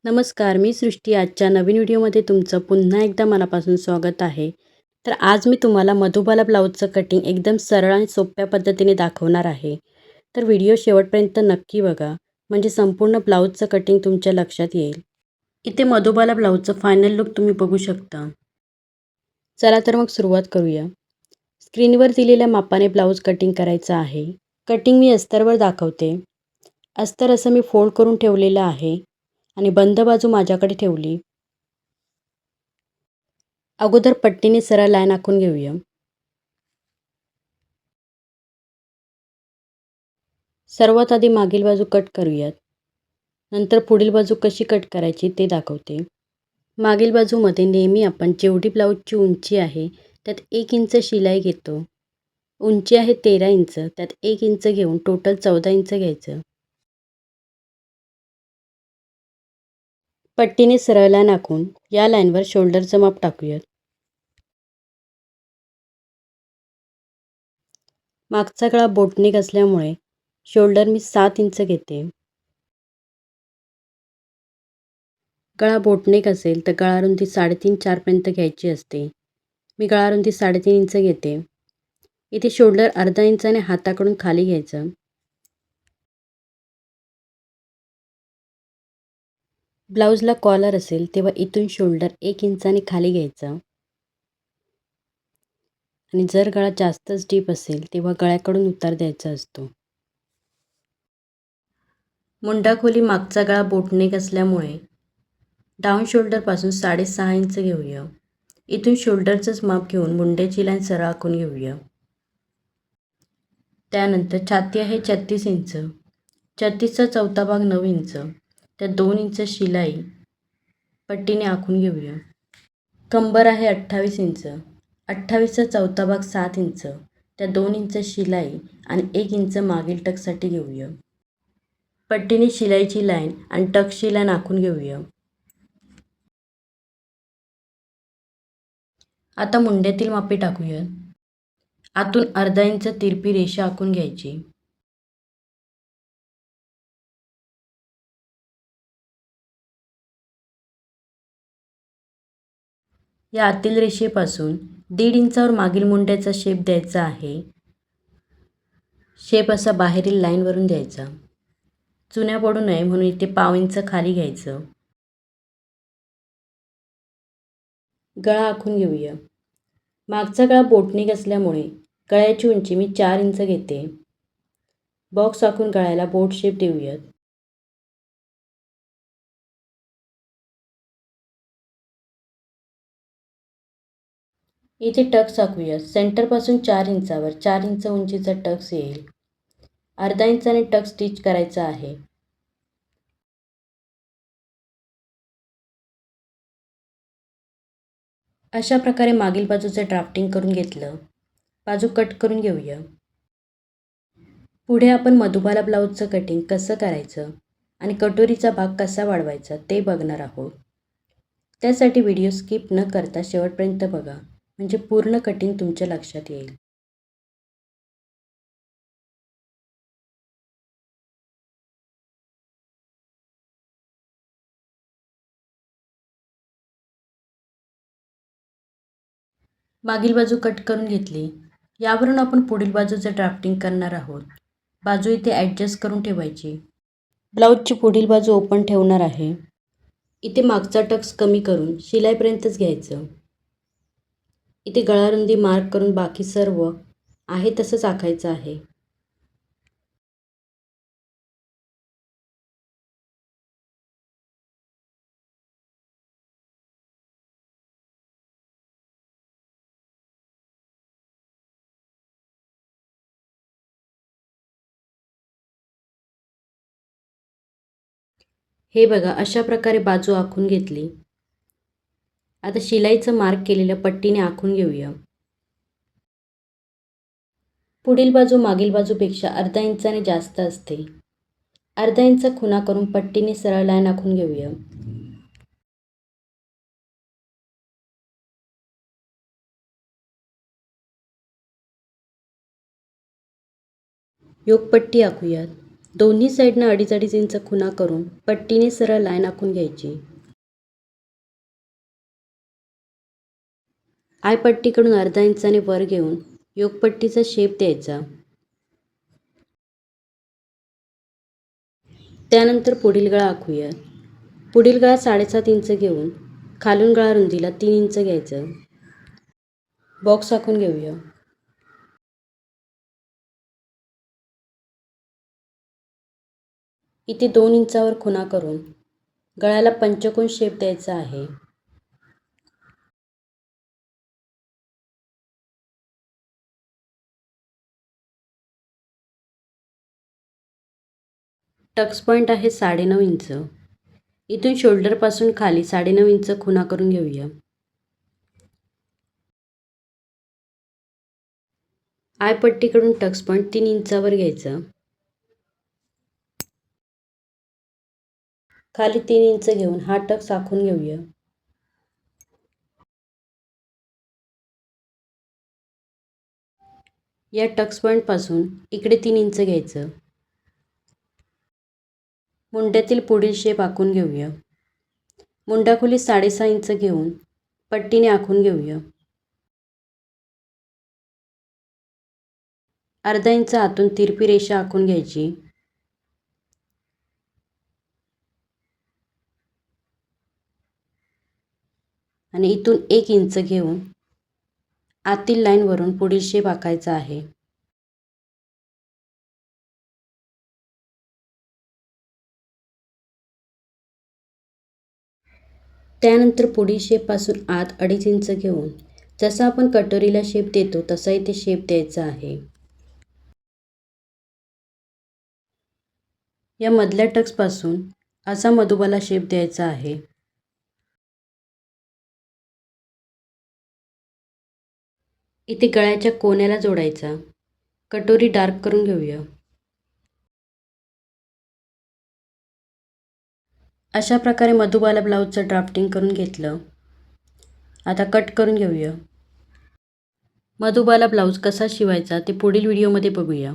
नमस्कार, मी सृष्टी. आजच्या नवीन व्हिडिओमध्ये तुमचं पुन्हा एकदा मनापासून स्वागत आहे. तर आज मी तुम्हाला मधुबाला ब्लाऊजचं कटिंग एकदम सरळ आणि सोप्या पद्धतीने दाखवणार आहे. तर व्हिडिओ शेवटपर्यंत नक्की बघा, म्हणजे संपूर्ण ब्लाऊजचं कटिंग तुमच्या लक्षात येईल. इथे मधुबाला ब्लाऊजचं फायनल लुक तुम्ही बघू शकता. चला तर मग सुरुवात करूया. स्क्रीनवर दिलेल्या मापाने ब्लाऊज कटिंग करायचं आहे. कटिंग मी अस्तरवर दाखवते. अस्तर असं मी फोल्ड करून ठेवलेलं आहे आणि बंद बाजू माझ्याकडे ठेवली. अगोदर पट्टीने सरळ लाईन आखून घेऊया. सर्वात आधी मागील बाजू कट करूयात. नंतर पुढील बाजू कशी कट करायची ते दाखवते. मागील बाजूमध्ये नेहमी आपण जेवढी ब्लाऊजची उंची आहे त्यात 1 इंच शिलाई घेतो. उंची आहे 13 इंच, त्यात 1 इंच घेऊन टोटल 14 इंच घ्यायचं. पट्टीने सरळ लाईन आखून या लाईनवर शोल्डरचं माप टाकूयात. मागचा गळा बोटनेक असल्यामुळे शोल्डर मी 7 इंच घेते. गळा बोटनेक असेल तर गळा रुंदी 3.5-4 पर्यंत घ्यायची असते. मी गळा रुंदी 3.5 इंच घेते. इथे शोल्डर अर्धा इंचाने हाताकडून खाली घ्यायचं. ब्लाऊजला कॉलर असेल तेव्हा इथून शोल्डर 1 इंचाने खाली घ्यायचा आणि जर गळा जास्तच डीप असेल तेव्हा गळ्याकडून उतार द्यायचा असतो. मुंडा खोली मागचा गळा बोटनेक असल्यामुळे डाऊन शोल्डरपासून 6.5 इंच घेऊया. इथून शोल्डरचंच माप घेऊन मुंड्याची लाईन सरळ आखून घेऊया. त्यानंतर छाती आहे 36 इंच. 36चा चौथा भाग 9 इंच. त्यात 2 इंच शिलाई पट्टीने आखून घेऊया. कंबर आहे 28 इंच. 28चा चौथा भाग 7 इंच. त्यात 2 इंच शिलाई आणि 1 इंच मागील टक्ससाठी घेऊया. पट्टीने शिलाईची लाईन आणि टक्सची लाईन आखून घेऊया. आता मुंड्यातील मापे टाकूया. आतून अर्धा इंच तिरपी रेषा आखून घ्यायची. या आतील रेषेपासून 1.5 इंचावर मागील मुंड्याचा शेप द्यायचा आहे. शेप असा बाहेरील लाईनवरून द्यायचा. चुन्या पडू नये म्हणून इथे पाव इंच खाली घ्यायचं. गळा आखून घेऊया. मागचा गळा बोटनेक असल्यामुळे गळ्याची उंची मी 4 इंच घेते. बॉक्स आखून गळ्याला बोट शेप देऊयात. इथे टक्स आखूया. सेंटरपासून 4 इंचावर 4 इंच उंचीचा टक्स येईल. अर्धा इंचाने टक्स स्टिच करायचा आहे. अशा प्रकारे मागील बाजूचं ड्राफ्टिंग करून घेतलं. बाजू कट करून घेऊया. पुढे आपण मधुबाला ब्लाऊजचं कटिंग कसं करायचं आणि कटोरीचा भाग कसा वाढवायचा ते बघणार आहोत. त्यासाठी व्हिडिओ स्किप न करता शेवटपर्यंत बघा, म्हणजे पूर्ण कटिंग तुमच्या लक्षात येईल. मागील बाजू कट करून घेतली. यावरून आपण पुढील बाजूचं ड्राफ्टिंग करणार आहोत. बाजू इथे ॲडजस्ट करून ठेवायची. ब्लाऊजची पुढील बाजू ओपन ठेवणार आहे. इथे मागचा टक्स कमी करून शिलाईपर्यंतच घ्यायचं. इथे गळारुंदी मार्क करून बाकी सर्व आहे तसंच आखायचं आहे. हे बघा, अशा प्रकारे बाजू आखून घेतली. आता शिलाईचं मार्क केलेल्या पट्टीने आखून घेऊया. पुढील बाजू मागील बाजूपेक्षा अर्धा इंचाने जास्त असते. अर्धा इंच खुणा करून पट्टीने सरळ लाईन आखून घेऊया. योकपट्टी आखूयात. दोन्ही साईडनं 2.5 इंच खुणा करून पट्टीने सरळ लाईन आखून घ्यायची. आयपट्टीकडून अर्धा इंचाने वर घेऊन योगपट्टीचा शेप द्यायचा. त्यानंतर पुढील गळा आखूया. पुढील गळा 7.5 इंच घेऊन खालून गळा रुंदीला 3 इंच घ्यायचं. बॉक्स आखून घेऊया. इथे 2 इंचावर खुणा करून गळ्याला पंचकोन शेप द्यायचा आहे. टक्स पॉईंट आहे 9.5 इंच. इथून शोल्डरपासून खाली 9.5 इंच खुणा करून घेऊया. आयपट्टीकडून टक्स पॉईंट 3 इंचावर घ्यायचा. खाली 3 इंच घेऊन हा टक्स आखून घेऊया. या टक्स पॉईंटपासून इकडे 3 इंच घ्यायचं. मुंड्यातील पुढील शेप आखून घेऊया. मुंडाखोली 6.5 इंच घेऊन पट्टीने आखून घेऊया. अर्धा इंच आतून तिरपी रेषा आखून घ्यायची. आणि इथून 1 इंच घेऊन आतील लाईनवरून पुढील शेप आखायचा आहे. त्यानंतर पुढील शेपपासून आत 2.5 इंच घेऊन जसा आपण कटोरीला शेप देतो तसा इथे शेप द्यायचा आहे. या मधल्या टक्सपासून असा मधुबाला शेप द्यायचा आहे. इथे गळ्याच्या कोण्याला जोडायचा. कटोरी डार्क करून घेऊया. अशा प्रकारे मधुबाला ब्लाऊजचं ड्राफ्टिंग करून घेतलं. आता कट करून घेऊया. मधुबाला ब्लाऊज कसा शिवायचा ते पुढील व्हिडिओमध्ये बघूया.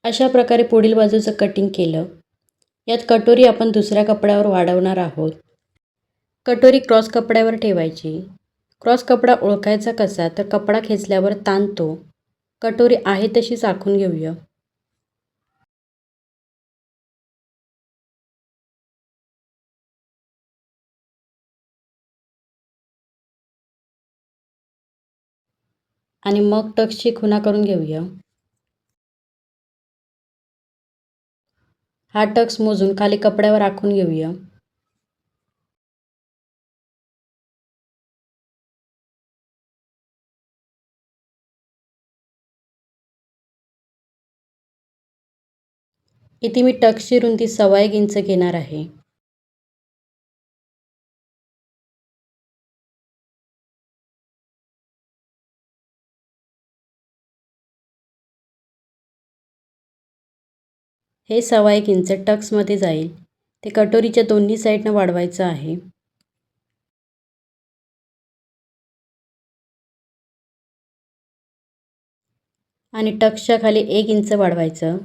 अशा प्रकारे पुढील बाजूचं कटिंग केलं. यात कटोरी आपण दुसऱ्या कपड्यावर वाढवणार आहोत. कटोरी क्रॉस कपड्यावर ठेवायची. क्रॉस कपडा ओळखायचा कसा तर कपडा खेचल्यावर ताणतो. कटोरी आहे तशीच आखून घेऊया. आणि मग टक्सची खुणा करून घेऊया. हा टक्स मोजून खाली कपड्यावर आखून घेऊया. इथे मी टक्सची रुंदी 1.25 इंच घेणार आहे. हे 1.25 इंच टक्समध्ये जाईल. ते कटोरीच्या दोन्ही साईडनं वाढवायचं आहे. आणि टक्सच्या खाली 1 इंच वाढवायचं.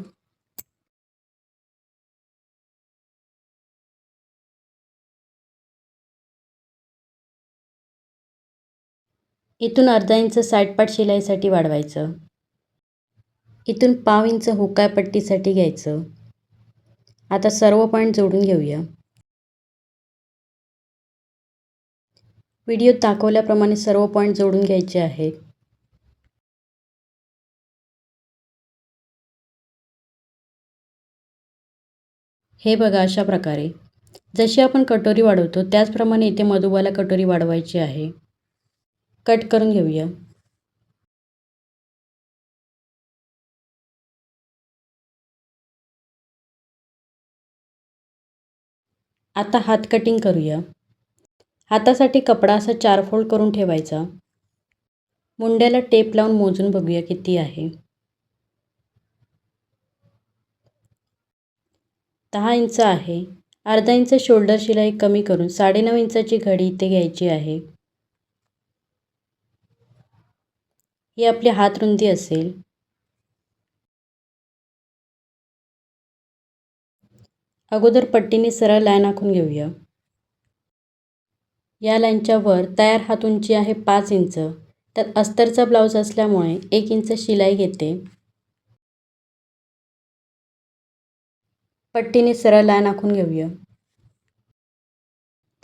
इथून अर्धा इंच साईडपाट शिलाईसाठी वाढवायचं. इथून पाव इंच हुकाय पट्टीसाठी घ्यायचं. आता सर्व पॉईंट जोडून घेऊया. व्हिडिओत दाखवल्याप्रमाणे सर्व पॉईंट जोडून घ्यायचे आहेत. हे बघा अशा प्रकारे जशी आपण कटोरी वाढवतो त्याचप्रमाणे इथे मधुबाला कटोरी वाढवायची आहे. कट करून घेऊया. आता हात कटिंग करूया. हातासाठी कपडा असा 4 फोल्ड करून ठेवायचा. मुंड्याला टेप लावून मोजून बघूया किती आहे. 10 इंच आहे. अर्धा इंच शोल्डर शिलाई कमी करून 9.5 इंचाची घडी इथे घ्यायची आहे. ही आपली हात रुंदी असेल. अगोदर पट्टीने सरळ लाईन आखून घेऊया. या लाईनच्या वर तयार हात उंची आहे 5 इंच. त्यात अस्तरचा ब्लाऊज असल्यामुळे 1 इंच शिलाई घेते. पट्टीने सरळ लाईन आखून घेऊया.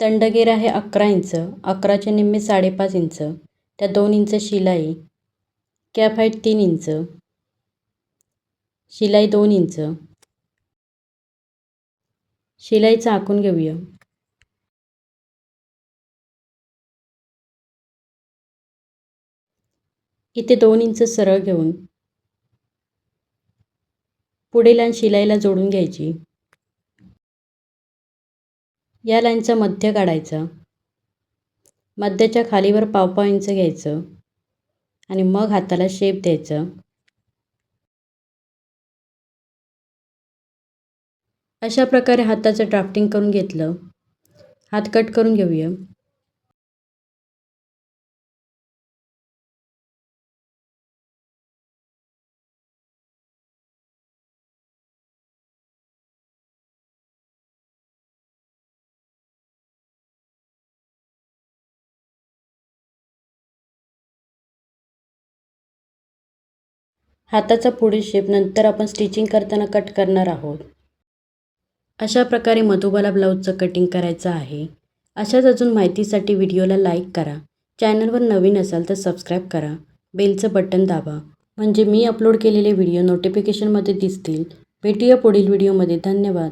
तंडगेर आहे 11 इंच. 11चे निम्मे 5.5 इंच. त्यात 2 इंच शिलाई. Cap height 3 inch. शिलाई 2 इंच. शिलाईचं आखून घेऊया. इथे 2 इंच सरळ घेऊन पुढे लाईन शिलाईला जोडून घ्यायची. या लाईनचा मध्य काढायचा. मध्याच्या खालीवर 1.5 इंच घ्यायचं आणि मग हाताला शेप द्यायचा. अशा प्रकारे हाताचं ड्राफ्टिंग करून घेतलं. हात कट करून घेऊया. हाताचा पुढील शेप नंतर आपण स्टिचिंग करताना कट करणार आहोत. अशा प्रकारे मधुबाला ब्लाऊजचं कटिंग करायचं आहे. अशाच अजून माहितीसाठी व्हिडिओला लाईक करा. चॅनलवर नवीन असाल तर सबस्क्राईब करा. बेलचं बटन दाबा म्हणजे मी अपलोड केलेले व्हिडिओ नोटिफिकेशनमध्ये दिसतील. भेटूया पुढील व्हिडिओमध्ये. धन्यवाद.